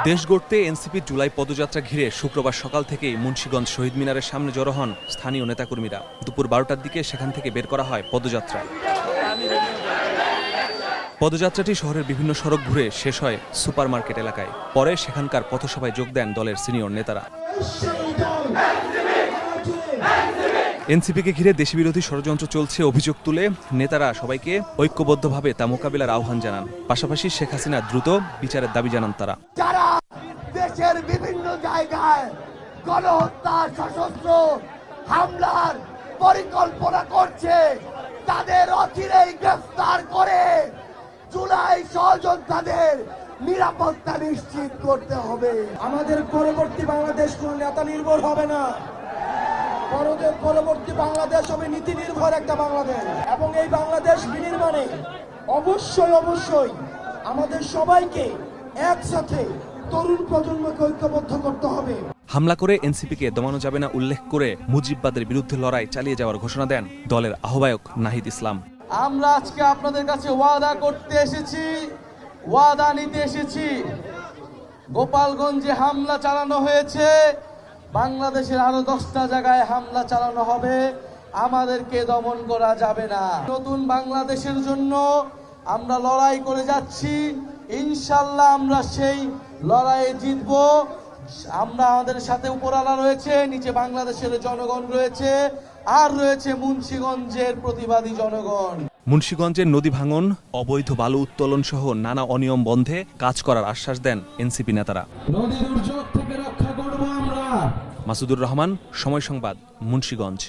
দেশ গড়তে এনসিপির জুলাই পদযাত্রা ঘিরে শুক্রবার সকাল থেকেই মুন্সিগঞ্জ শহীদ মিনারের সামনে জড়ো হন স্থানীয় নেতাকর্মীরা। দুপুর 12টার দিকে সেখান থেকে বের করা হয় পদযাত্রা। পদযাত্রাটি শহরের বিভিন্ন সড়ক ঘুরে শেষ হয় সুপার মার্কেট এলাকায়। পরে সেখানকার পথসভায় যোগ দেন দলের সিনিয়র নেতারা। এনসিপিকে ঘিরে দেশবিরোধী ষড়যন্ত্র চলছে অভিযোগ তুলে নেতারা সবাইকে ঐক্যবদ্ধভাবে তা মোকাবিলার আহ্বান জানান। পাশাপাশি শেখ হাসিনা দ্রুত বিচারের দাবি জানান তারা। যারা দেশের বিভিন্ন জায়গায় গণহত্যা, সশস্ত্র হামলার পরিকল্পনা করছে, তাদের অচিরেই গ্রেফতার করে জুলাই সহযোদ্ধাদের নিরাপত্তা নিশ্চিত করতে হবে। আমাদের পরবর্তী বাংলাদেশ কোন নেতা নির্ভর হবে না, পরবর্তী বাংলাদেশ হবে নীতি নির্ভর একটা বাংলাদেশ। এবং এই বাংলাদেশ বিনির্মাণে অবশ্যই আমাদের সবাইকে একসাথে তরুণ প্রজন্মকে ঐক্যবদ্ধ করতে হবে। হামলা করে এনসিপিকে দমানো যাবে না উল্লেখ করে মুজিববাদের বিরুদ্ধে লড়াই চালিয়ে যাওয়ার ঘোষণা দেন দলের আহ্বায়ক নাহিদ ইসলাম। আমরা আজকে আপনাদের কাছে ওয়াদা করতে এসেছি, ওয়াদা নিতে এসেছি। গোপালগঞ্জে হামলা চালানো হয়েছে, বাংলাদেশের আরো 10টা জায়গায় হামলা চালানো হবে। আমাদেরকে দমন করা যাবে না। নতুন বাংলাদেশের জন্য আমরা লড়াই করে যাচ্ছি। ইনশাল্লাহ আমরা সেই লড়াইয়ে জিতব। আমাদের সাথে উপরওয়ালা রয়েছে, নিচে বাংলাদেশের জনগণ রয়েছে, আর রয়েছে মুন্সিগঞ্জের প্রতিবাদী জনগণ। মুন্সিগঞ্জের নদী ভাঙন, অবৈধ বালু উত্তোলন সহ নানা অনিয়ম বন্ধে কাজ করার আশ্বাস দেন এনসিপি নেতারা। নদী দুর্যোগ থেকে রক্ষা করব আমরা। মাসুদুর রহমান, সময় সংবাদ, মুন্সিগঞ্জ।